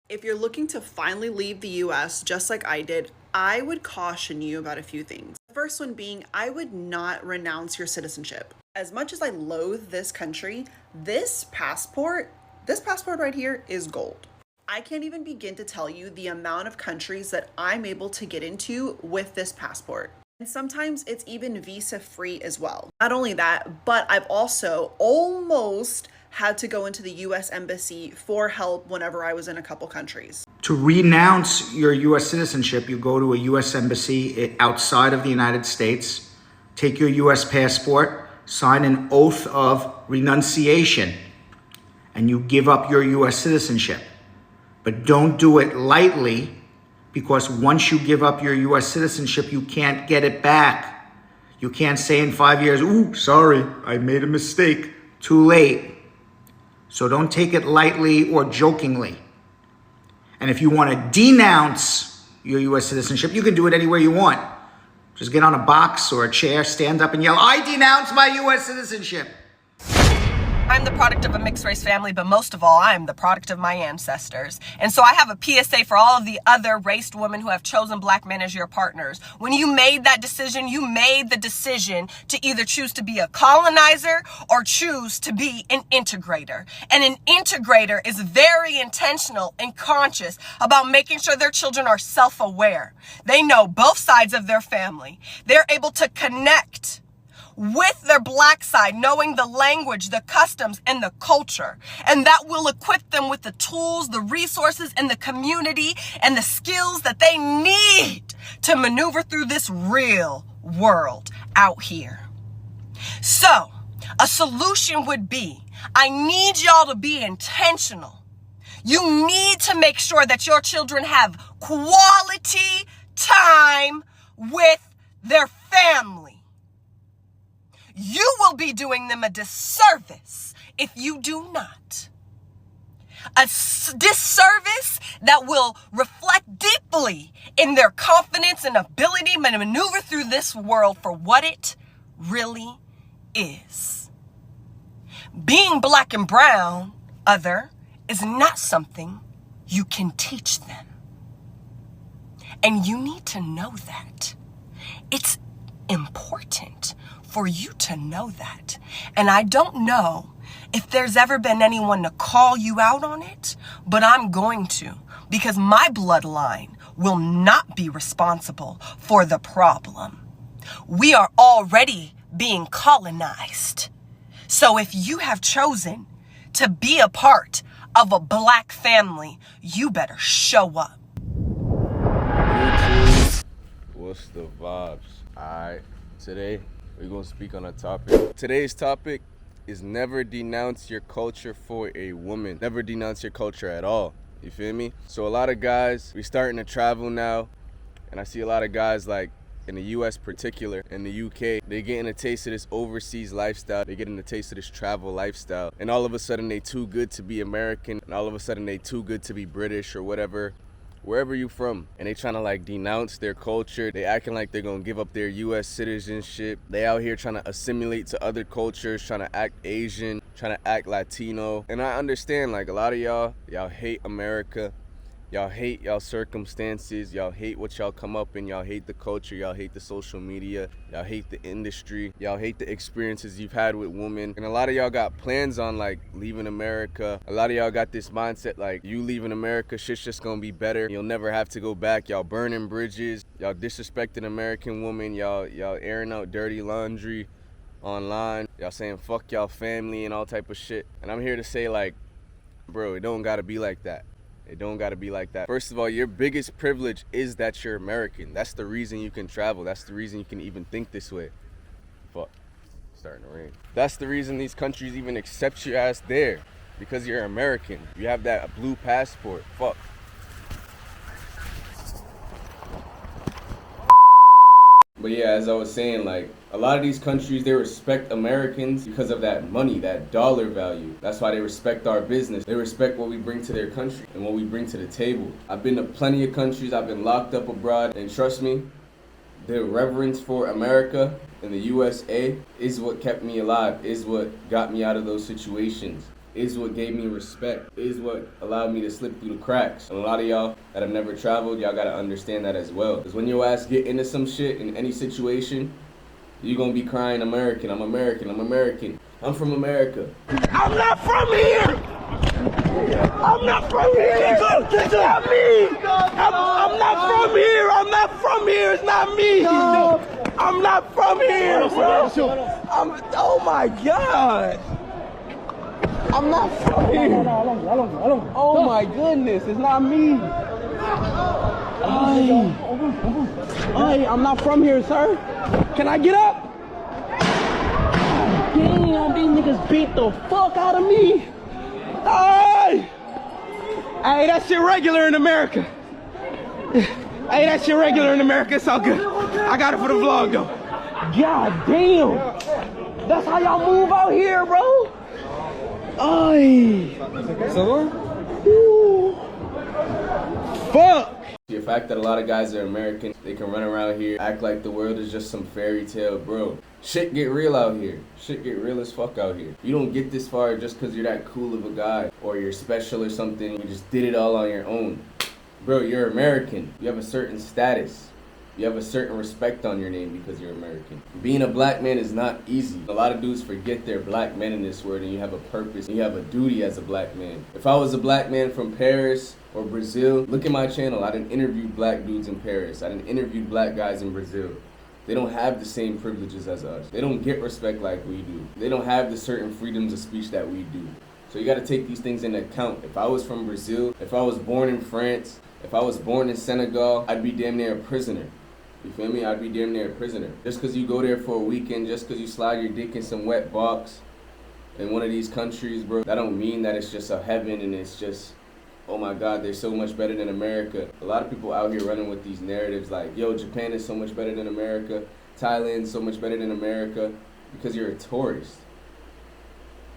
If you're looking to finally leave the US just like I did, I would caution you about a few things. The first one being, I would not renounce your citizenship. As much as I loathe this country, this passport right here is gold. I can't even begin to tell you the amount of countries that I'm able to get into with this passport. And sometimes it's even visa free as well. Not only that, but I've also almost had to go into the US Embassy for help whenever I was in a couple countries. To renounce your US citizenship, you go to a US Embassy outside of the United States, take your US passport, sign an oath of renunciation, and you give up your US citizenship. But don't do it lightly, because once you give up your US citizenship, you can't get it back. You can't say in 5 years, ooh, sorry, I made a mistake. Too late. So don't take it lightly or jokingly. And if you want to denounce your US citizenship, you can do it anywhere you want. Just get on a box or a chair, stand up and yell, I denounce my US citizenship. I'm the product of a mixed race family, but most of all, I am the product of my ancestors. And so I have a PSA for all of the other raced women who have chosen black men as your partners. When you made that decision, you made the decision to either choose to be a colonizer or choose to be an integrator. And an integrator is very intentional and conscious about making sure their children are self-aware. They know both sides of their family. They're able to connect with their black side, knowing the language, the customs, and the culture. And that will equip them with the tools, the resources, and the community, and the skills that they need to maneuver through this real world out here. So, a solution would be, I need y'all to be intentional. You need to make sure that your children have quality time with their family. You will be doing them a disservice if you do not. A disservice that will reflect deeply in their confidence and ability to maneuver through this world for what it really is. Being black and brown, other, is not something you can teach them. And you need to know that. It's important for you to know that. And I don't know if there's ever been anyone to call you out on it, but I'm going to, because my bloodline will not be responsible for the problem. We are already being colonized. So if you have chosen to be a part of a black family, you better show up. What's the vibes? Alright, today we're gonna speak on a topic. Today's topic is never denounce your culture for a woman. Never denounce your culture at all. You feel me? So a lot of guys, we starting to travel now, and I see a lot of guys like in the US particular, in the UK, they getting a taste of this overseas lifestyle, they getting a taste of this travel lifestyle, and all of a sudden they too good to be American, and all of a sudden they too good to be British or whatever, wherever you from, and they trying to like denounce their culture. They acting like they're gonna give up their US citizenship. They out here trying to assimilate to other cultures, trying to act Asian, trying to act Latino. And I understand, like, a lot of y'all hate America. Y'all hate y'all circumstances, y'all hate what y'all come up in, y'all hate the culture, y'all hate the social media, y'all hate the industry, y'all hate the experiences you've had with women. And a lot of y'all got plans on like leaving America. A lot of y'all got this mindset like, you leaving America, shit's just gonna be better. You'll never have to go back. Y'all burning bridges, y'all disrespecting American women, y'all airing out dirty laundry online, y'all saying fuck y'all family and all type of shit. And I'm here to say, like, bro, it don't gotta be like that. It don't gotta be like that. First of all, your biggest privilege is that you're American. That's the reason you can travel. That's the reason you can even think this way. Fuck, it's starting to rain. That's the reason these countries even accept your ass there, because you're American. You have that blue passport. Fuck. But yeah, as I was saying, like, a lot of these countries, they respect Americans because of that money, that dollar value. That's why they respect our business. They respect what we bring to their country and what we bring to the table. I've been to plenty of countries. I've been locked up abroad. And trust me, the reverence for America and the USA is what kept me alive, is what got me out of those situations. is what gave me respect, is what allowed me to slip through the cracks. And a lot of y'all that have never traveled, y'all gotta understand that as well. Because when your ass get into some shit in any situation, you're gonna be crying, American, I'm American, I'm American. I'm from America. I'm not from here! I'm not from here! It's not me! I'm not from here! I'm not from here! It's not me! I'm not from here, bro! Oh my God! I'm not from here! Oh my goodness, it's not me! I'm not from here, sir! Can I get up? Damn, these niggas beat the fuck out of me! Hey! Hey, that shit regular in America. Hey, that shit regular in America. It's all good. I got it for the vlog, though. God damn. That's how y'all move out here, bro. Ay. Fuck. The fact that a lot of guys are American, they can run around here, act like the world is just some fairy tale, bro. Shit get real out here. Shit get real as fuck out here. You don't get this far just because you're that cool of a guy or you're special or something. You just did it all on your own. Bro, you're American. You have a certain status. You have a certain respect on your name because you're American. Being a black man is not easy. A lot of dudes forget they're black men in this world and you have a purpose. And you have a duty as a black man. If I was a black man from Paris or Brazil, look at my channel. I done interviewed black dudes in Paris. I done interviewed black guys in Brazil. They don't have the same privileges as us. They don't get respect like we do. They don't have the certain freedoms of speech that we do. So you gotta take these things into account. If I was from Brazil, if I was born in France, if I was born in Senegal, I'd be damn near a prisoner. You feel me? I'd be damn near a prisoner. Just because you go there for a weekend, just because you slide your dick in some wet box in one of these countries, bro, that don't mean that it's just a heaven and it's just, oh my God, they're so much better than America. A lot of people out here running with these narratives like, yo, Japan is so much better than America, Thailand's so much better than America, because you're a tourist.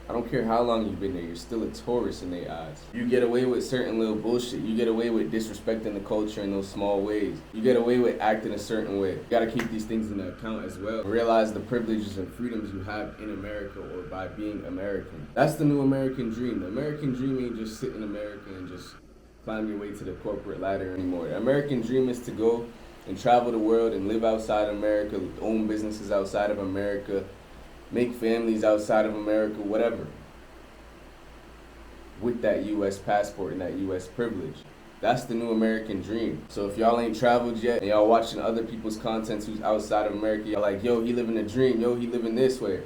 I don't care how long you've been there, you're still a tourist in their eyes. You get away with certain little bullshit. You get away with disrespecting the culture in those small ways. You get away with acting a certain way. You gotta keep these things into account as well. Realize the privileges and freedoms you have in America or by being American. That's the new American dream. The American dream ain't just sit in America and just climb your way to the corporate ladder anymore. The American dream is to go and travel the world and live outside America, own businesses outside of America, make families outside of America, whatever, with that U.S. passport and that U.S. privilege. That's the new American dream. So if y'all ain't traveled yet and y'all watching other people's content who's outside of America, y'all like, yo, he living a dream, yo, he living this way.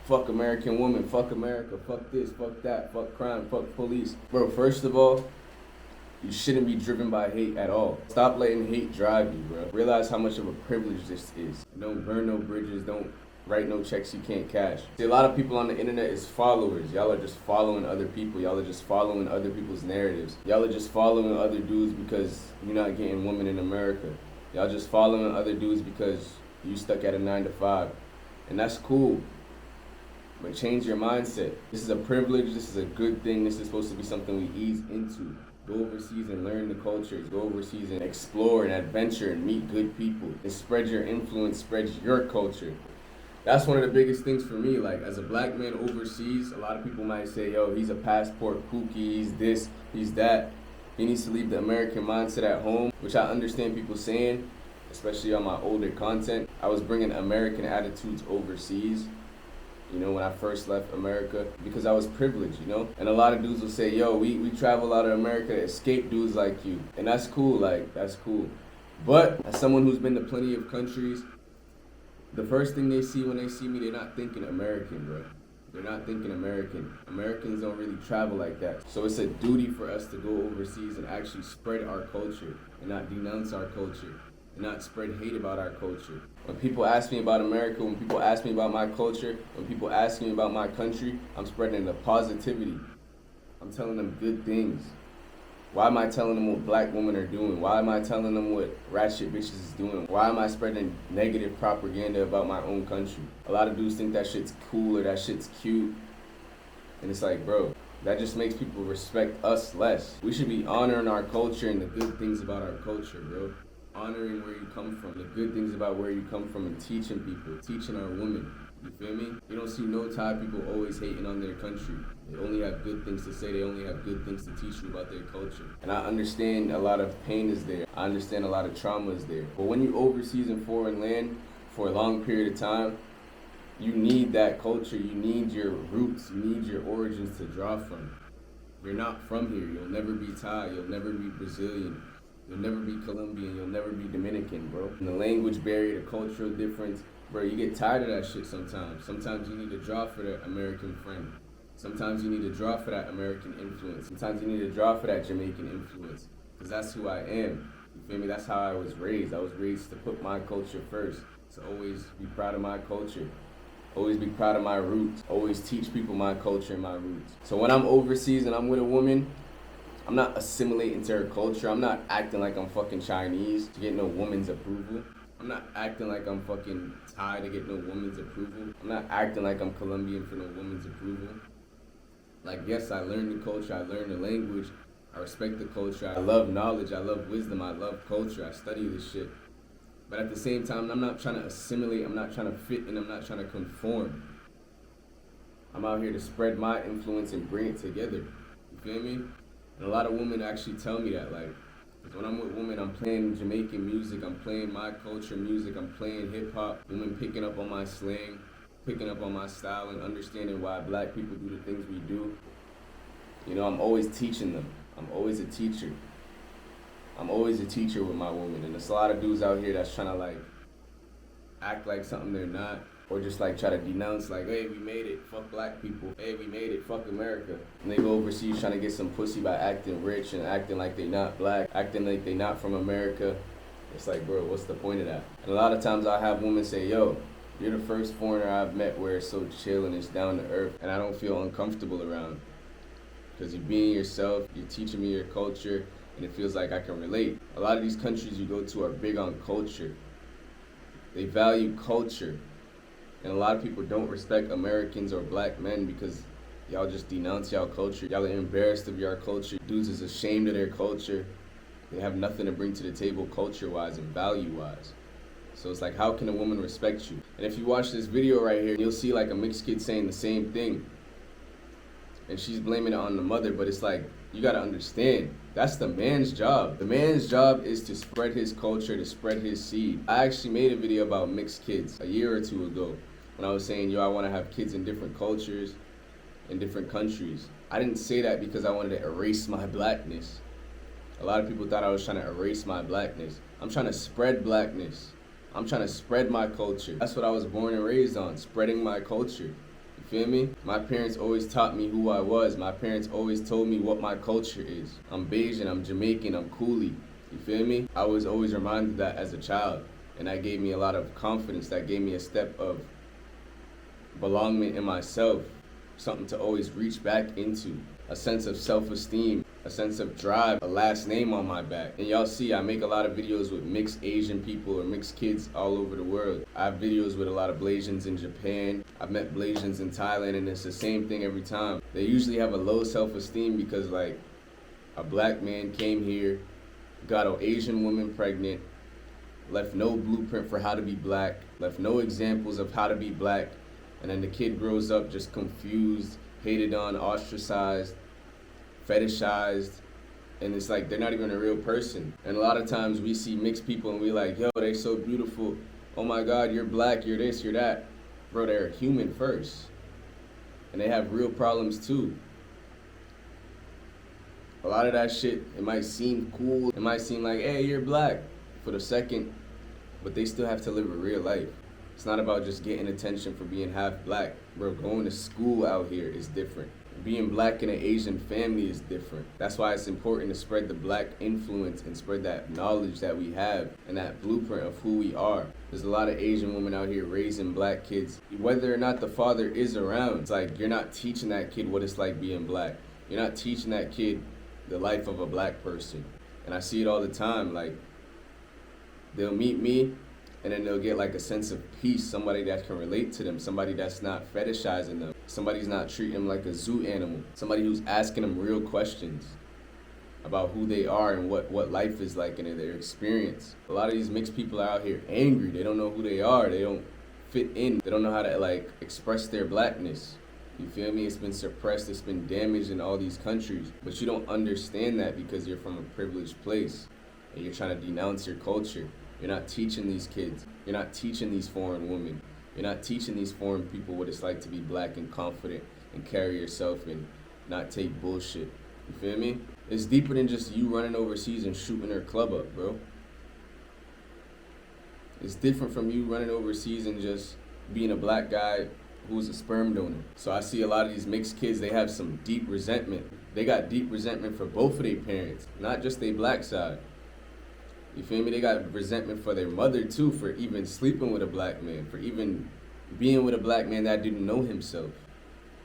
Fuck American woman, fuck America, fuck this, fuck that, fuck crime, fuck police. Bro, first of all, you shouldn't be driven by hate at all. Stop letting hate drive you, bro. Realize how much of a privilege this is. Don't burn no bridges, don't write no checks you can't cash. See, a lot of people on the internet is followers. Y'all are just following other people. Y'all are just following other people's narratives. Y'all are just following other dudes because you're not getting women in America. Y'all just following other dudes because you stuck at a 9-to-5. And that's cool. But change your mindset. This is a privilege. This is a good thing. This is supposed to be something we ease into. Go overseas and learn the cultures. Go overseas and explore and adventure and meet good people. And spread your influence, spread your culture. That's one of the biggest things for me. Like, as a black man overseas, a lot of people might say, yo, he's a passport kooky, he's this, he's that. He needs to leave the American mindset at home, which I understand people saying, especially on my older content. I was bringing American attitudes overseas, you know, when I first left America, because I was privileged, you know? And a lot of dudes will say, yo, we travel out of America to escape dudes like you. And that's cool, like, that's cool. But as someone who's been to plenty of countries, the first thing they see when they see me, they're not thinking American, bro. They're not thinking American. Americans don't really travel like that. So it's a duty for us to go overseas and actually spread our culture and not denounce our culture and not spread hate about our culture. When people ask me about America, when people ask me about my culture, when people ask me about my country, I'm spreading the positivity. I'm telling them good things. Why am I telling them what black women are doing? Why am I telling them what ratchet bitches is doing? Why am I spreading negative propaganda about my own country? A lot of dudes think that shit's cool or that shit's cute. And it's like, bro, that just makes people respect us less. We should be honoring our culture and the good things about our culture, bro. Honoring where you come from, the good things about where you come from, and teaching people, teaching our women. You feel me? You don't see no Thai people always hating on their country. They only have good things to say. They only have good things to teach you about their culture. And I understand a lot of pain is there. I understand a lot of trauma is there. But when you're overseas in foreign land for a long period of time, you need that culture. You need your roots. You need your origins to draw from. You're not from here. You'll never be Thai. You'll never be Brazilian. You'll never be Colombian. You'll never be Dominican, bro. And the language barrier, the cultural difference, bro, you get tired of that shit sometimes. Sometimes you need to draw for that American friend. Sometimes you need to draw for that American influence. Sometimes you need to draw for that Jamaican influence. Because that's who I am. You feel me? That's how I was raised. I was raised to put my culture first. To always be proud of my culture. Always be proud of my roots. Always teach people my culture and my roots. So when I'm overseas and I'm with a woman, I'm not assimilating to her culture. I'm not acting like I'm fucking Chinese to get no woman's approval. I'm not acting like I'm fucking Thai to get no woman's approval. I'm not acting like I'm Colombian for no woman's approval. Like, yes, I learned the culture, I learned the language, I respect the culture, I love knowledge, I love wisdom, I love culture, I study this shit. But at the same time, I'm not trying to assimilate, I'm not trying to fit in, I'm not trying to conform. I'm out here to spread my influence and bring it together. You feel me? And a lot of women actually tell me that, like, 'cause when I'm with women, I'm playing Jamaican music, I'm playing my culture music, I'm playing hip hop, women picking up on my slang, picking up on my style and understanding why black people do the things we do. You know, I'm always teaching them. I'm always a teacher. I'm always a teacher with my woman. And there's a lot of dudes out here that's trying to like act like something they're not. Or just like try to denounce like, hey, we made it, fuck black people. Hey, we made it, fuck America. And they go overseas trying to get some pussy by acting rich and acting like they're not black, acting like they're not from America. It's like, bro, what's the point of that? And a lot of times I have women say, yo, you're the first foreigner I've met where it's so chill and it's down to earth and I don't feel uncomfortable around. Because you're being yourself, you're teaching me your culture, and it feels like I can relate. A lot of these countries you go to are big on culture. They value culture. And a lot of people don't respect Americans or black men because y'all just denounce y'all culture. Y'all are embarrassed of your culture. Dudes is ashamed of their culture. They have nothing to bring to the table culture-wise and value-wise. So it's like, how can a woman respect you? And if you watch this video right here, you'll see like a mixed kid saying the same thing. And she's blaming it on the mother, but it's like, you gotta understand, that's the man's job. The man's job is to spread his culture, to spread his seed. I actually made a video about mixed kids a year or two ago when I was saying, yo, I wanna have kids in different cultures, in different countries. I didn't say that because I wanted to erase my blackness. A lot of people thought I was trying to erase my blackness. I'm trying to spread blackness. I'm trying to spread my culture. That's what I was born and raised on, spreading my culture. You feel me? My parents always taught me who I was. My parents always told me what my culture is. I'm Bayesian, I'm Jamaican, I'm Cooly. You feel me? I was always reminded that as a child. And that gave me a lot of confidence. That gave me a step of belonging in myself. Something to always reach back into. A sense of self-esteem, a sense of drive, a last name on my back. And y'all see, I make a lot of videos with mixed Asian people or mixed kids all over the world. I have videos with a lot of Blasians in Japan. I've met Blasians in Thailand, and it's the same thing every time. They usually have a low self-esteem because like a black man came here, got an Asian woman pregnant, left no blueprint for how to be black, left no examples of how to be black, and then the kid grows up just confused, hated on, ostracized, fetishized, and it's like they're not even a real person. And a lot of times we see mixed people and we like, yo, they're so beautiful. Oh my God, you're black, you're this, you're that. Bro, they're human first. And they have real problems too. A lot of that shit, it might seem cool. It might seem like, hey, you're black for the second, but they still have to live a real life. It's not about just getting attention for being half black. Bro, going to school out here is different. Being black in an Asian family is different. That's why it's important to spread the black influence and spread that knowledge that we have and that blueprint of who we are. There's a lot of Asian women out here raising black kids. Whether or not the father is around, it's like you're not teaching that kid what it's like being black. You're not teaching that kid the life of a black person. And I see it all the time. Like, they'll meet me and then they'll get like a sense of peace, somebody that can relate to them, somebody that's not fetishizing them, somebody's not treating them like a zoo animal, somebody who's asking them real questions about who they are and what life is like and their experience. A lot of these mixed people are out here angry, they don't know who they are, they don't fit in, they don't know how to like express their blackness. You feel me? It's been suppressed, it's been damaged in all these countries. But you don't understand that because you're from a privileged place and you're trying to denounce your culture. You're not teaching these kids. You're not teaching these foreign women. You're not teaching these foreign people what it's like to be black and confident and carry yourself and not take bullshit. You feel me? It's deeper than just you running overseas and shooting her club up, bro. It's different from you running overseas and just being a black guy who's a sperm donor. So I see a lot of these mixed kids, they have some deep resentment. They got deep resentment for both of their parents, not just their black side. You feel me? They got resentment for their mother too, for even sleeping with a black man, for even being with a black man that didn't know himself.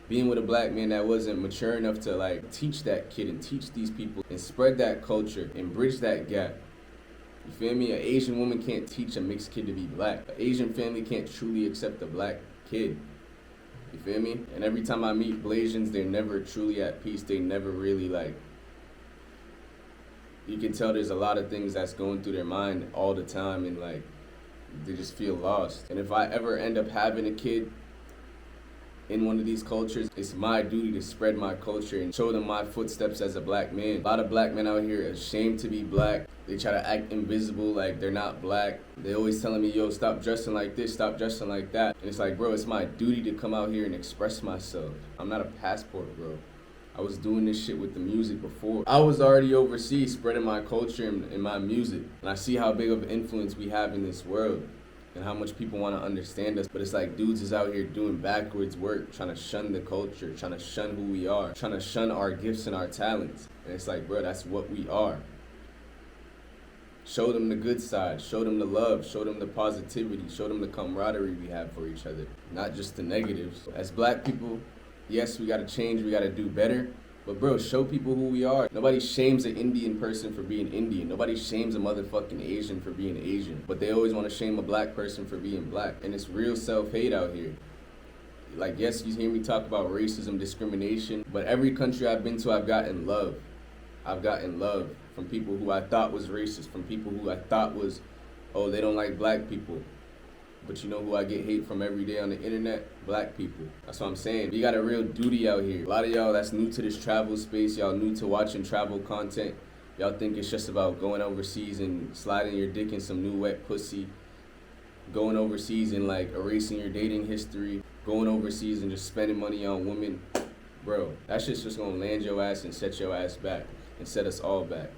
Being with a black man that wasn't mature enough to like teach that kid and teach these people and spread that culture and bridge that gap. You feel me? An Asian woman can't teach a mixed kid to be black. An Asian family can't truly accept a black kid. You feel me? And every time I meet Blasians, they're never truly at peace. They never really like, you can tell there's a lot of things that's going through their mind all the time and like, they just feel lost. And if I ever end up having a kid in one of these cultures, it's my duty to spread my culture and show them my footsteps as a black man. A lot of black men out here are ashamed to be black. They try to act invisible like they're not black. They always telling me, yo, stop dressing like this, stop dressing like that. And it's like, bro, it's my duty to come out here and express myself. I'm not a passport, bro. I was doing this shit with the music before. I was already overseas spreading my culture and my music. And I see how big of an influence we have in this world and how much people want to understand us. But it's like dudes is out here doing backwards work, trying to shun the culture, trying to shun who we are, trying to shun our gifts and our talents. And it's like, bro, that's what we are. Show them the good side, show them the love, show them the positivity, show them the camaraderie we have for each other, not just the negatives. As black people, yes, we gotta change, we gotta do better. But bro, show people who we are. Nobody shames an Indian person for being Indian. Nobody shames a motherfucking Asian for being Asian. But they always want to shame a black person for being black. And it's real self-hate out here. Like, yes, you hear me talk about racism, discrimination, but every country I've been to, I've gotten love. I've gotten love from people who I thought was racist, from people who I thought was, oh, they don't like black people. But you know who I get hate from every day on the internet? Black people. That's what I'm saying. You got a real duty out here. A lot of y'all that's new to this travel space, y'all new to watching travel content, y'all think it's just about going overseas and sliding your dick in some new wet pussy, going overseas and like erasing your dating history, going overseas and just spending money on women. Bro, that shit's just gonna land your ass and set your ass back and set us all back.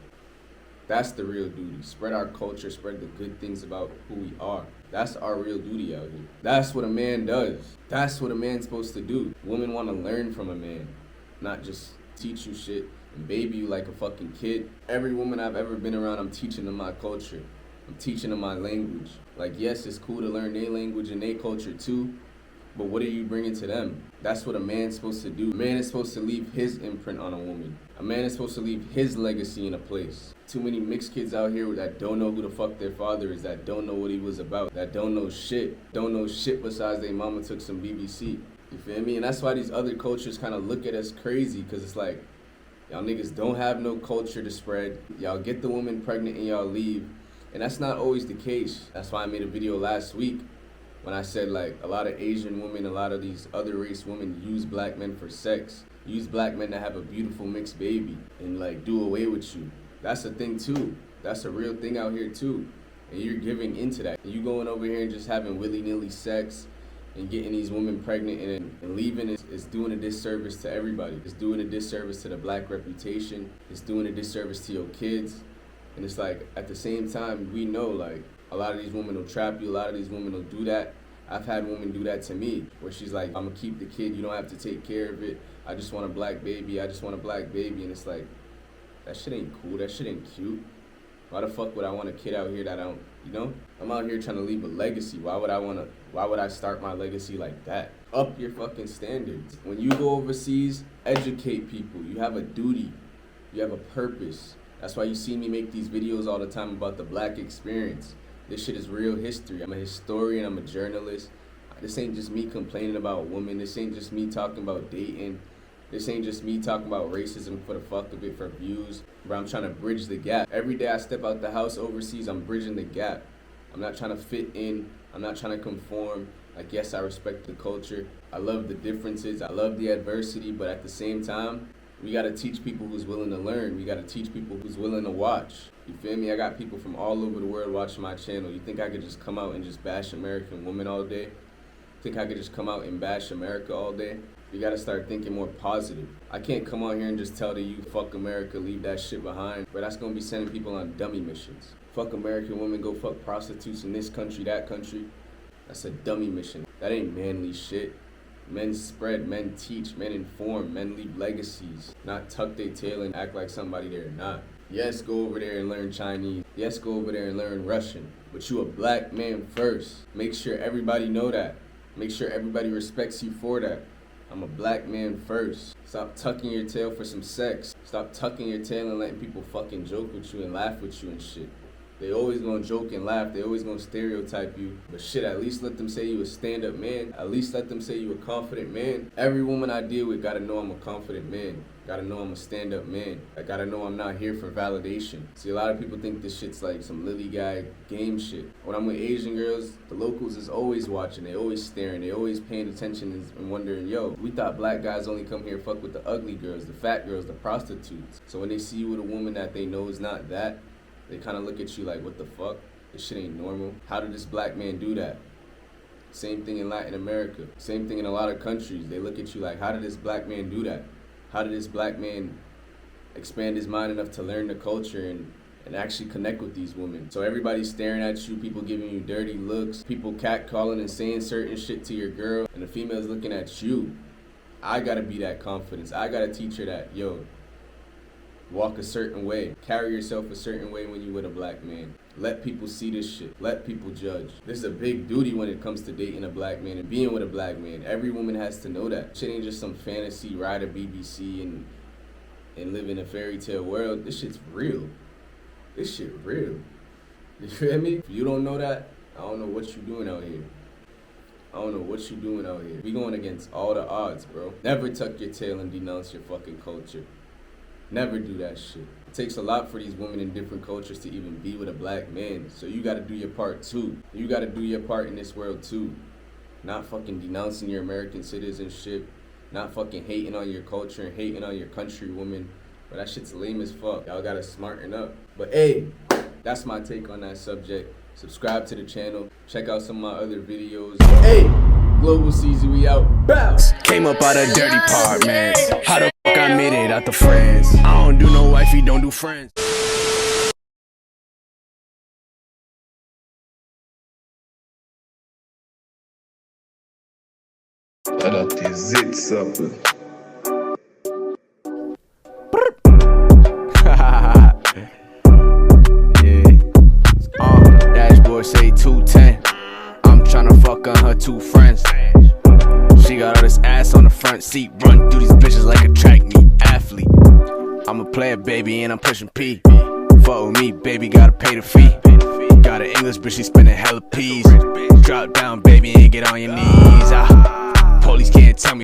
That's the real duty. Spread our culture, spread the good things about who we are. That's our real duty out here. That's what a man does. That's what a man's supposed to do. Women want to learn from a man, not just teach you shit and baby you like a fucking kid. Every woman I've ever been around, I'm teaching them my culture. I'm teaching them my language. Like, yes, it's cool to learn their language and their culture too, but what are you bringing to them? That's what a man's supposed to do. A man is supposed to leave his imprint on a woman. A man is supposed to leave his legacy in a place. Too many mixed kids out here that don't know who the fuck their father is, that don't know what he was about, that don't know shit besides their mama took some BBC. You feel me? And that's why these other cultures kind of look at us crazy, because it's like, y'all niggas don't have no culture to spread. Y'all get the woman pregnant and y'all leave. And that's not always the case. That's why I made a video last week when I said like a lot of Asian women, a lot of these other race women use black men for sex. Use black men to have a beautiful mixed baby and like do away with you. That's a thing too. That's a real thing out here too. And you're giving into that. And you going over here and just having willy-nilly sex and getting these women pregnant and leaving is doing a disservice to everybody. It's doing a disservice to the black reputation. It's doing a disservice to your kids. And it's like, at the same time, we know like a lot of these women will trap you. A lot of these women will do that. I've had women do that to me where she's like, I'm gonna keep the kid. You don't have to take care of it. I just want a black baby. I just want a black baby. And it's like, that shit ain't cool. That shit ain't cute. Why the fuck would I want a kid out here that I don't, you know? I'm out here trying to leave a legacy. Why would I start my legacy like that? Up your fucking standards. When you go overseas, educate people. You have a duty. You have a purpose. That's why you see me make these videos all the time about the black experience. This shit is real history. I'm a historian, I'm a journalist. This ain't just me complaining about women. This ain't just me talking about dating. This ain't just me talking about racism for the fuck of it, for views. Bro, I'm trying to bridge the gap. Every day I step out the house overseas, I'm bridging the gap. I'm not trying to fit in. I'm not trying to conform. Like, yes, I respect the culture. I love the differences. I love the adversity. But at the same time, we got to teach people who's willing to learn. We got to teach people who's willing to watch. You feel me? I got people from all over the world watching my channel. You think I could just come out and just bash American women all day? Think I could just come out and bash America all day? You gotta start thinking more positive. I can't come on here and just tell the youth, fuck America, leave that shit behind. But that's gonna be sending people on dummy missions. Fuck American women, go fuck prostitutes in this country, that country. That's a dummy mission. That ain't manly shit. Men spread, men teach, men inform, men leave legacies. Not tuck their tail and act like somebody they're not. Yes, go over there and learn Chinese. Yes, go over there and learn Russian. But you a black man first. Make sure everybody know that. Make sure everybody respects you for that. I'm a black man first. Stop tucking your tail for some sex. Stop tucking your tail and letting people fucking joke with you and laugh with you and shit. They always gonna joke and laugh. They always gonna stereotype you. But shit, at least let them say you a stand-up man. At least let them say you a confident man. Every woman I deal with gotta know I'm a confident man. Gotta know I'm a stand-up man. I gotta know I'm not here for validation. See, a lot of people think this shit's like some lily guy game shit. When I'm with Asian girls, the locals is always watching. They always staring. They always paying attention and wondering, yo, we thought black guys only come here fuck with the ugly girls, the fat girls, the prostitutes. So when they see you with a woman that they know is not that, they kind of look at you like, what the fuck? This shit ain't normal. How did this black man do that? Same thing in Latin America. Same thing in a lot of countries. They look at you like, how did this black man do that? How did this black man expand his mind enough to learn the culture and actually connect with these women? So everybody's staring at you, people giving you dirty looks, people catcalling and saying certain shit to your girl, and the female's looking at you. I gotta be that confidence. I gotta teach her that, yo, walk a certain way. Carry yourself a certain way when you with a black man. Let people see this shit. Let people judge. This is a big duty when it comes to dating a black man and being with a black man. Every woman has to know that. Shit ain't just some fantasy, ride a BBC and live in a fairy tale world. This shit's real. This shit real. You feel me? If you don't know that, I don't know what you doing out here. I don't know what you doing out here. We going against all the odds, bro. Never tuck your tail and denounce your fucking culture. Never do that shit. It takes a lot for these women in different cultures to even be with a black man. So you gotta do your part too. You gotta do your part in this world too. Not fucking denouncing your American citizenship. Not fucking hating on your culture and hating on your country woman. But that shit's lame as fuck. Y'all gotta smarten up. But hey, that's my take on that subject. Subscribe to the channel. Check out some of my other videos. Hey, Global Ceezy, we out. Bow! Came up out of dirty part, man. How the fuck I made it out the friends? I don't do no wifey, don't do friends. Dat is zitsappen. Dashboard say 210. I'm tryna fuck on her two friends. She got all this ass on the front seat. Run through these bitches like a track meet athlete. I'm a player, baby, and I'm pushing P. Fuck with me, baby, gotta pay the fee. Got an English bitch, she spending hella peas. Drop down, baby, and get on your knees. Police can't tell me